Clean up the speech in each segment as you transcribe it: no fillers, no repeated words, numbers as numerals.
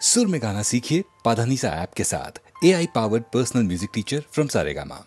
सुर में गाना सीखिए पाधानीसा ऐप के साथ। AI powered personal music teacher from Saregama.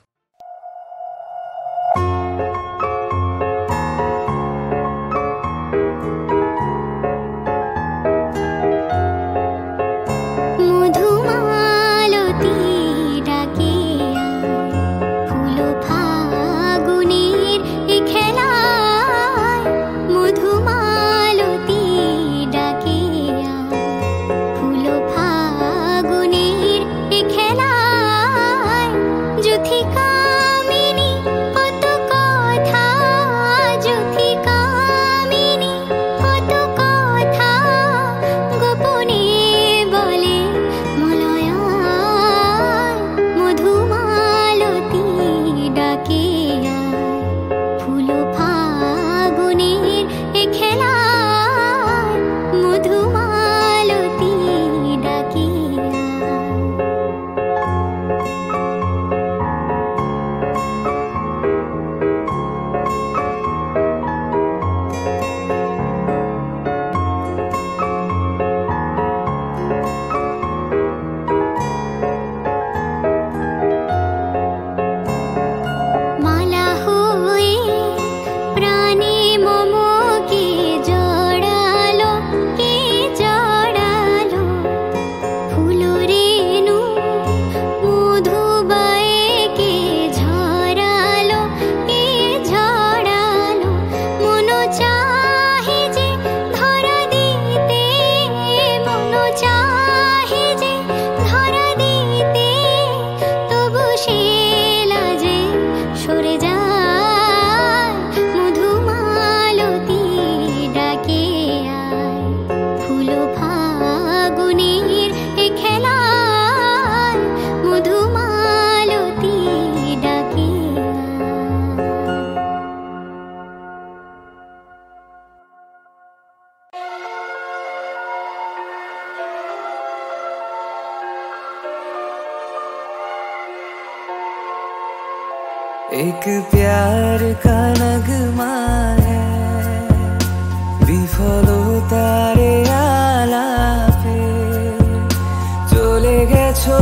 एक प्यार का नगमा है বিফলতারে আলাপে চলে গেছো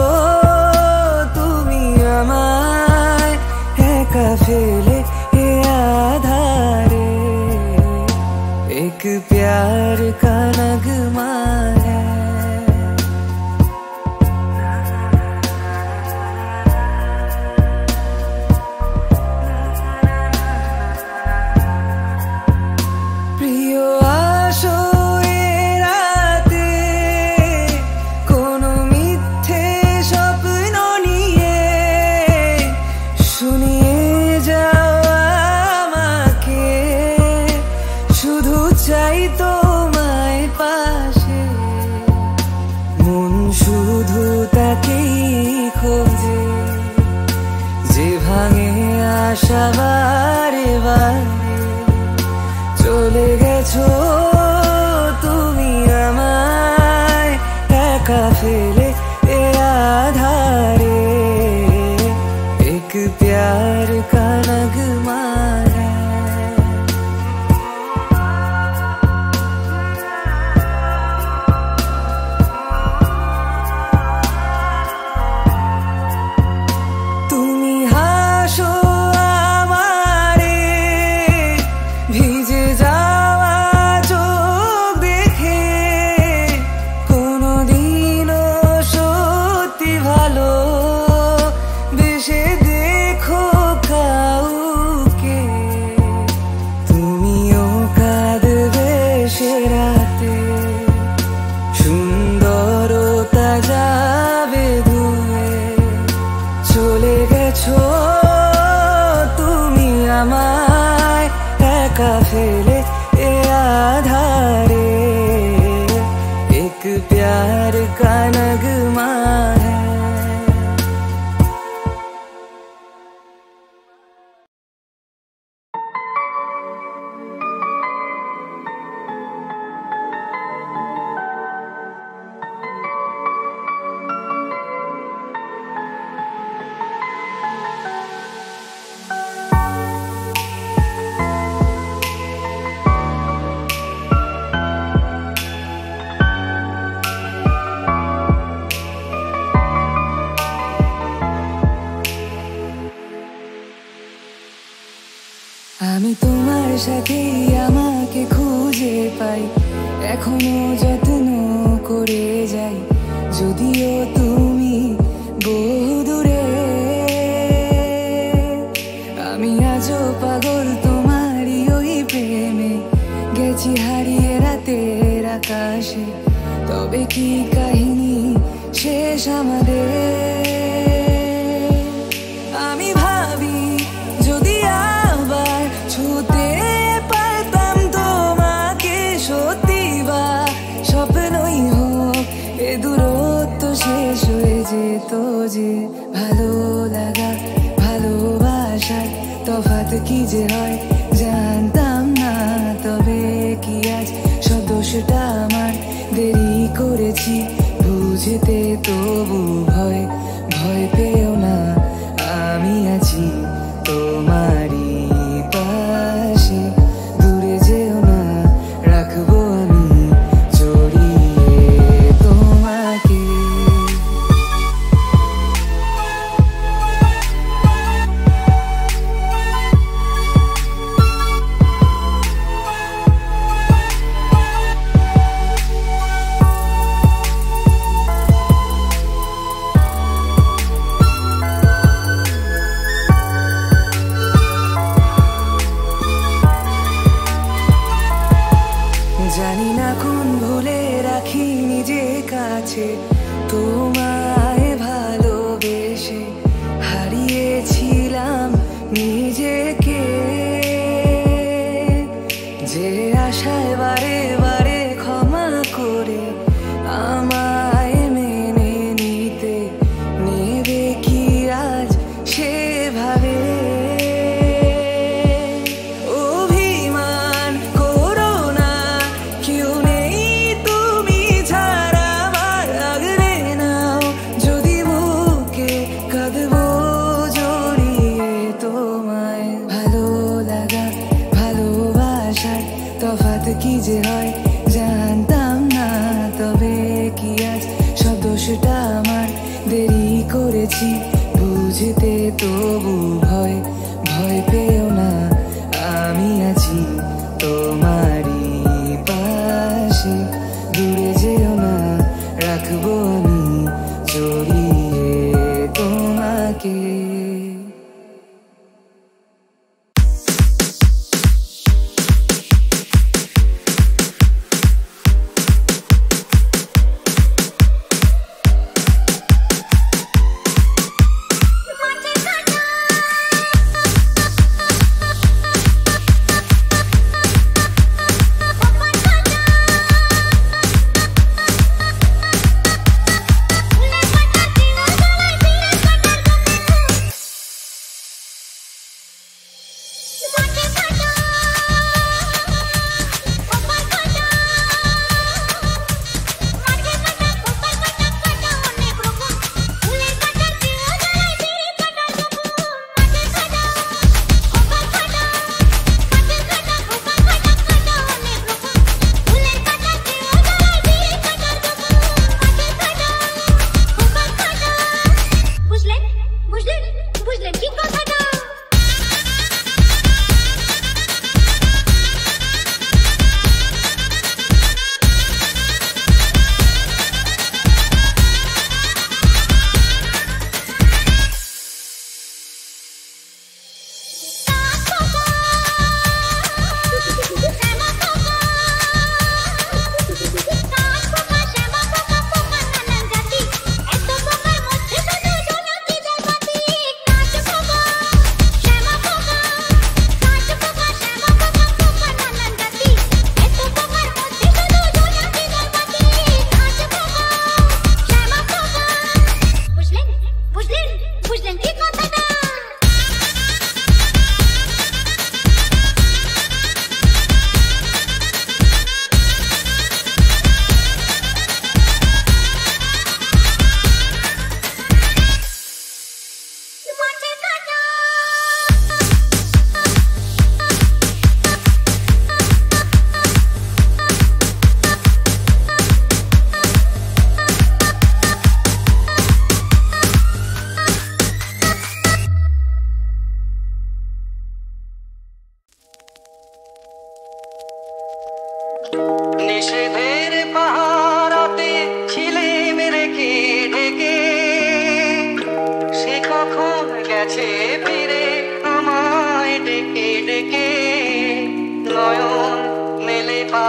তুমি আমায় একা ফেলে এ আধারে एक प्यार का नगमा है বারে বারে চলে গেছো তুমি আমায় একা ফেলে এ আধারে एक प्यार का नगमा है ফেলে এ আধারে एक प्यार का नगमा है সাথেই আমাকে খুঁজে পাই, এখনো যত্ন করে যাই, যদিও তুমি বহুদূরে। আমি আজও পাগল তোমারই ওই প্রেমে, গেছি হারিয়ে রাতের আকাশে। তবে কি কাহিনী শেষ আমাদের? আমি ভাবি যদি আবার ছুতে পারতাম তোমাকে, সত্যি বা স্বপ্নই হোক এ দূরত্ব শেষ হয়ে যেত যে। ভালো লাগা ভালোবাসার তফাৎ কি যে হয় জানতাম না, তবে কি আজ সব দোষটা আমার? দেরি করেছি বুঝতে, তবু ভয় ভয় পেও না, আমি আছি তোমারই পাশে। দূরে যেও না, রাখবো আমি জড়িয়ে তোমাকে। জানি না কোন ভুলে রাখি নিজে কাছে, তোমায় ভালোবেসে হারিয়েছিলাম নিজেকে। যে আশায় বারে বারে ক্ষমা করে আমায় মেনে নিতে, নেবে কি আজ সেভাবে? তফাৎ কি যে হয় জানতাম না, তবে কি আজ সব দোষটা আমার? দেরি করেছি বুঝতে, তবু ভয় ভয় পেও না, আমি আছি তোমারই পাশে। দূরে যেও না, রাখবো আমি জড়িয়ে তোমাকে।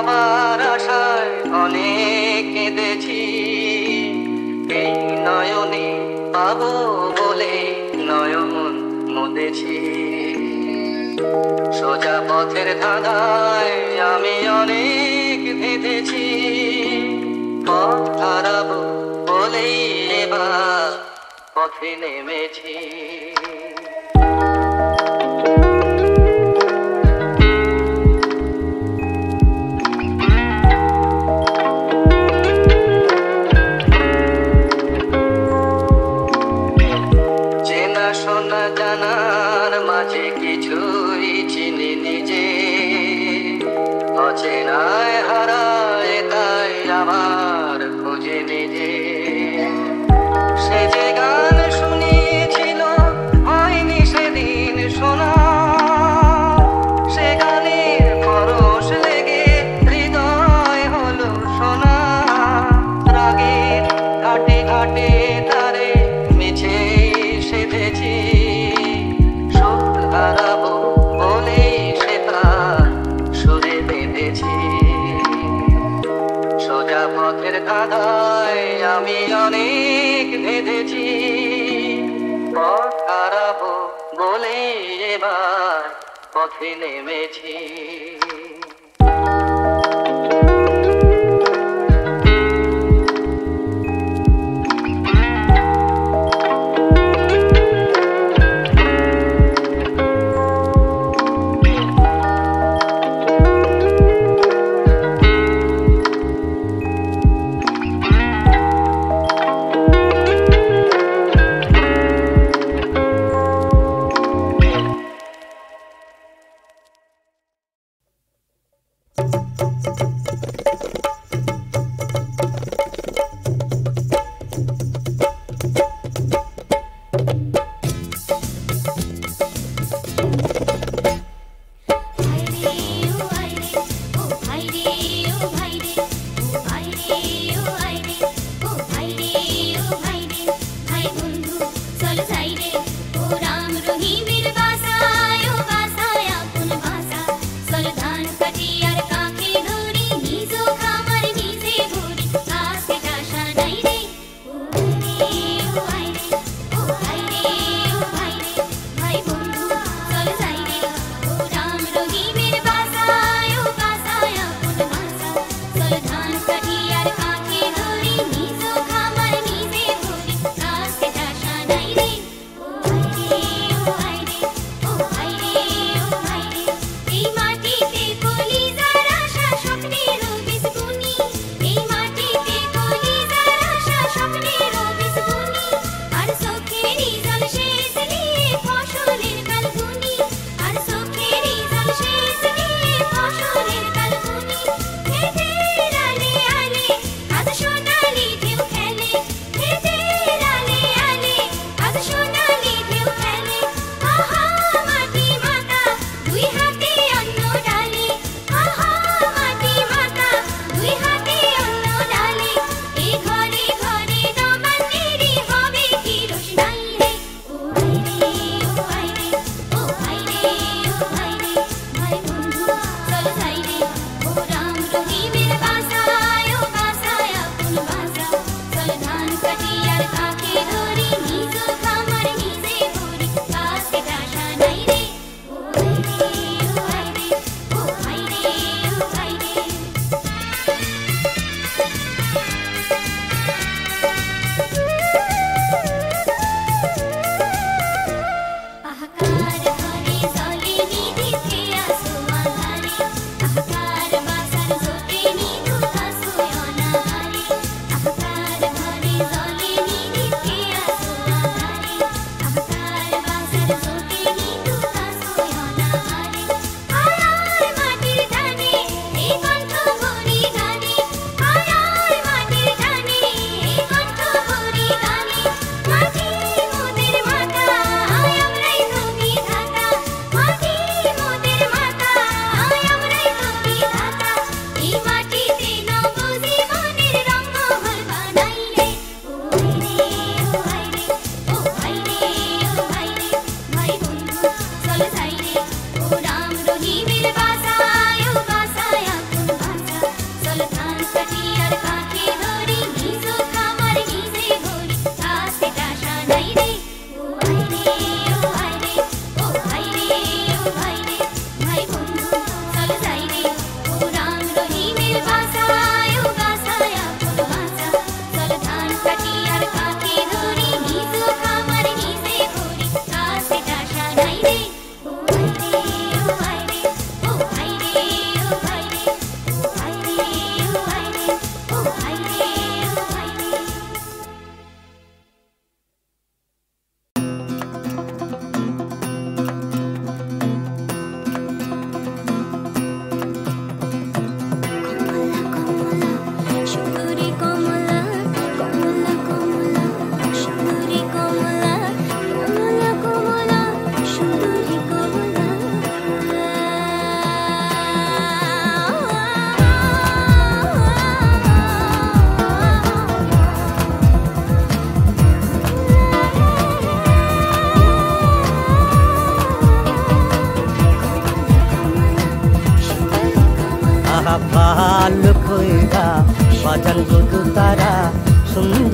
পাবার আশায় অনেক কেঁদেছি, এই নয়নে পাবো বলে নয়ন মুদেছি। সোজা পথের ধাঁধায় আমি অনেক ভেবেছি, পথ হারাবো বলেই এবার পথে নেমেছি। চেনা শোনা জানার মাঝে কিছুই চিনি নিজে, অচেনায় হারায় তাই আমার খুঁজে নিজে। সে যে গান শুনিয়েছিল হয়নি সেদিন শোনা, সে গানের পরশ লেগে হৃদয় হলো সোনা। রাগের ঘাটে ঘাটে তারে মিছে সেধেছি, সুখ হারাবো বলেই সে তার সুরে বেঁধেছি। সোজা পথের ধাঁধায় আমি অনেক ভেবেছি, পথ হারাবো বলেই এবার পথে নেমেছি।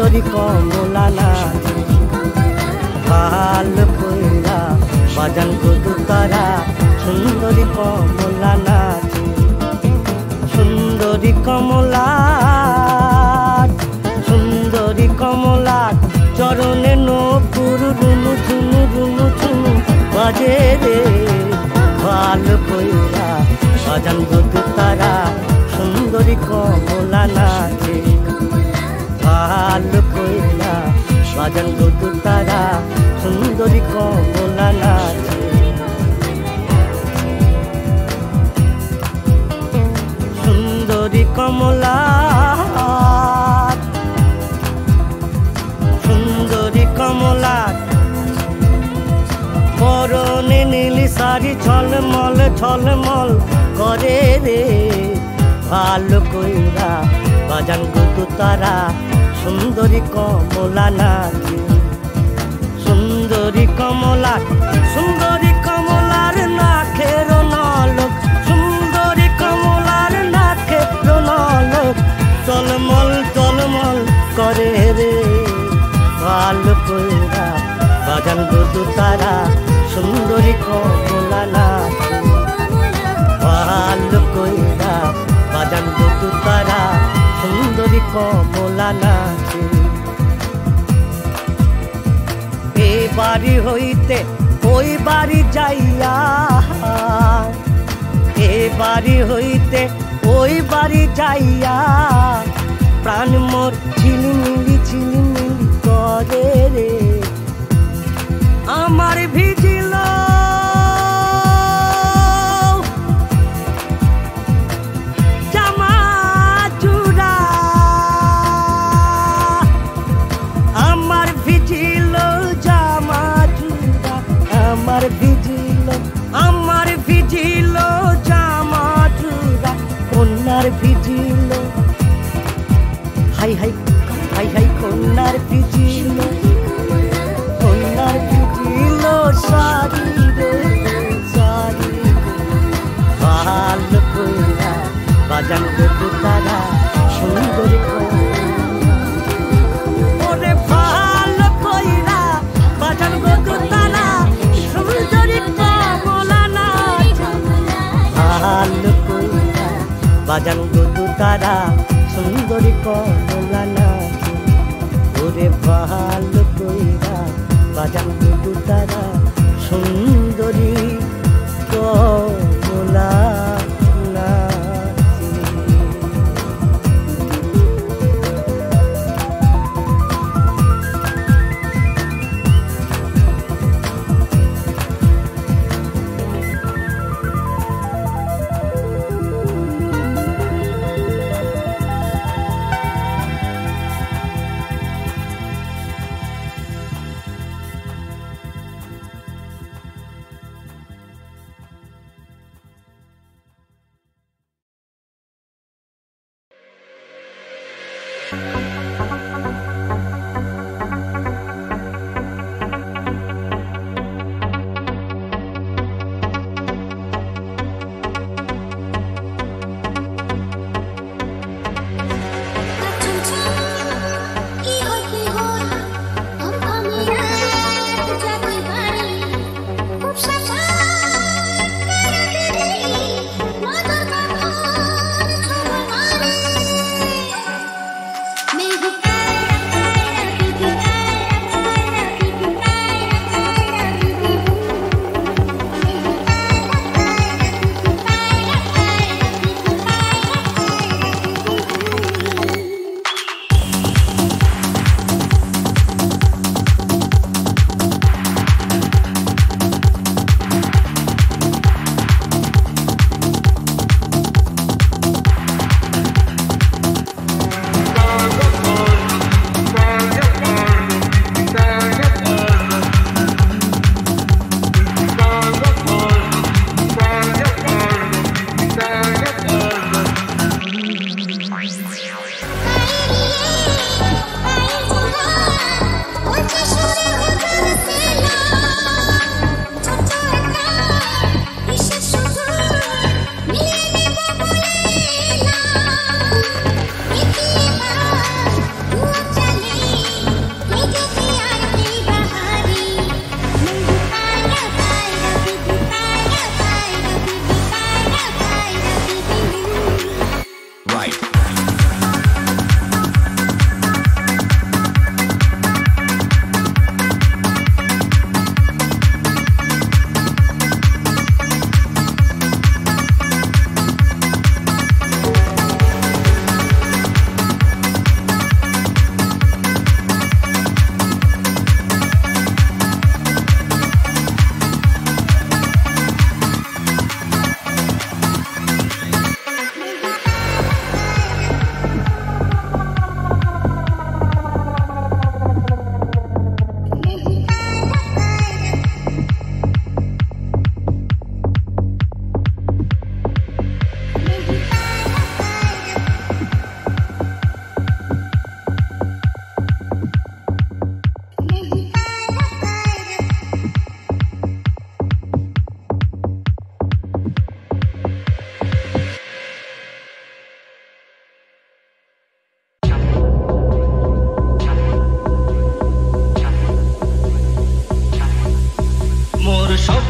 সুন্দরী কমলা নাচে ভাল কইরা বাজান গো তারা সুন্দরী কমলা নাচে সুন্দরী কমলা সুন্দরী কমলা চরণে নপুর রুনু ঝুনু রুনু ঝুনু বাজে রে ভাল কইরা বাজান গো তারা সুন্দরী কমলা নাচে ভাল কইরা বাজান গো তারা সুন্দরী কমলা নাচে সুন্দরী কমলা সুন্দরী কমলা পরনে নীলি শাড়ি ঝলমল ঝলমল করে রে ভাল কইরা বাজান গো তারা সুন্দরী কমলা নাচে সুন্দরী কমলা সুন্দরী কমলার নাকের নলক সুন্দরী কমলার নাকের নলক টলমল টলমল করে রে ভাল কইরা বাজান গো তারা সুন্দরী কমলা নাচে ভাল কইরা বাজান গো তারা সুন্দরী কমলা নাচে এই বাড়ি হইতে ওই বাড়ি যাইয়া এই বাড়ি হইতে ওই বাড়ি যাইয়া প্রাণ মোর ঝিলিমিলি করে রে আমার ভিজিল জামা চূড়া আমার ভিজিল জামা চূড়া আমার ভিজিল জামা চূড়া কন্যার vigil high high high high কন্যার ভিজিল শাড়ি রে শাড়ি ভাল কইরা বাজান গো তারা সুন্দরী ওরে ভাল কইরা বাজান গো তারা সুন্দরী কমলা নাচে ভাল কইরা বাজান গো তারা সুন্দরী কমলা নাচে ওরে ভাল কইরা বাজান গো তারা সুন্দরী কমলা নাচে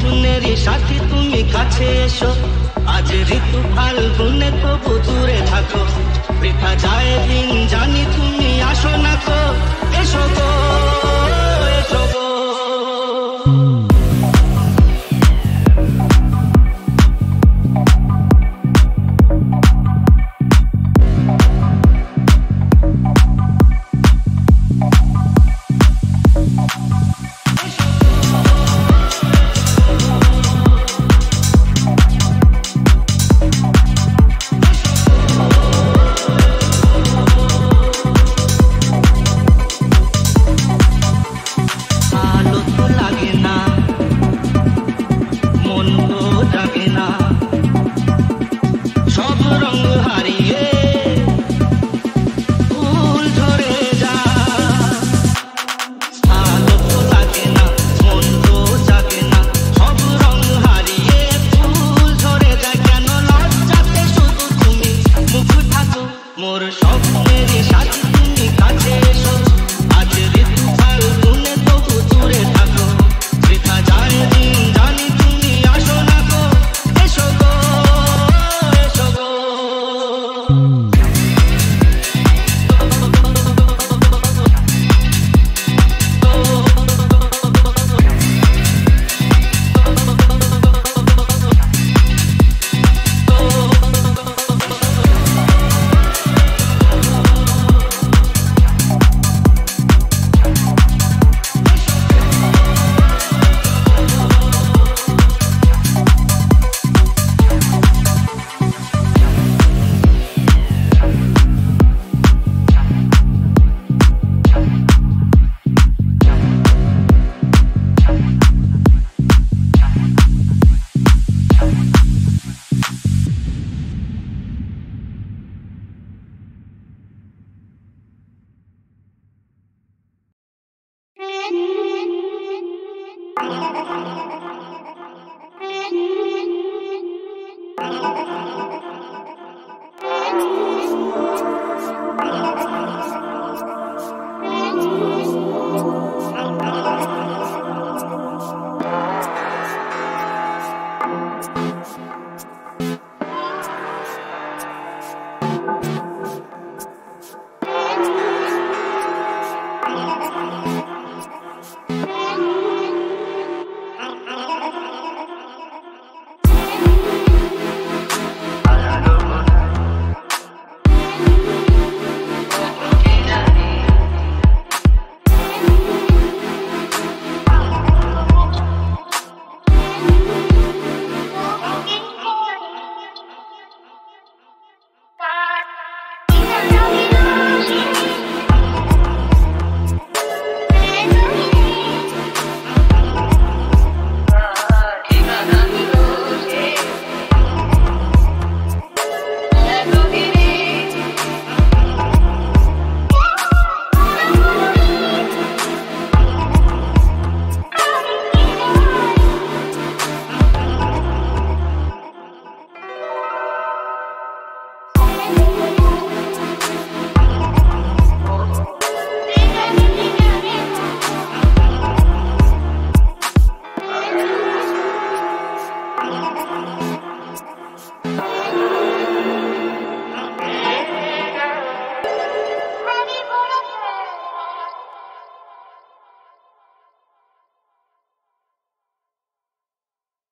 স্বপ্নেরই সাথী তুমি কাছে এসো, আজ ঋতু ফাল্গুনে তবু দূরে থাকো, বৃথা যায় দিন জানি তুমি আসো না কো, এসো গো এসো গো। Thank you.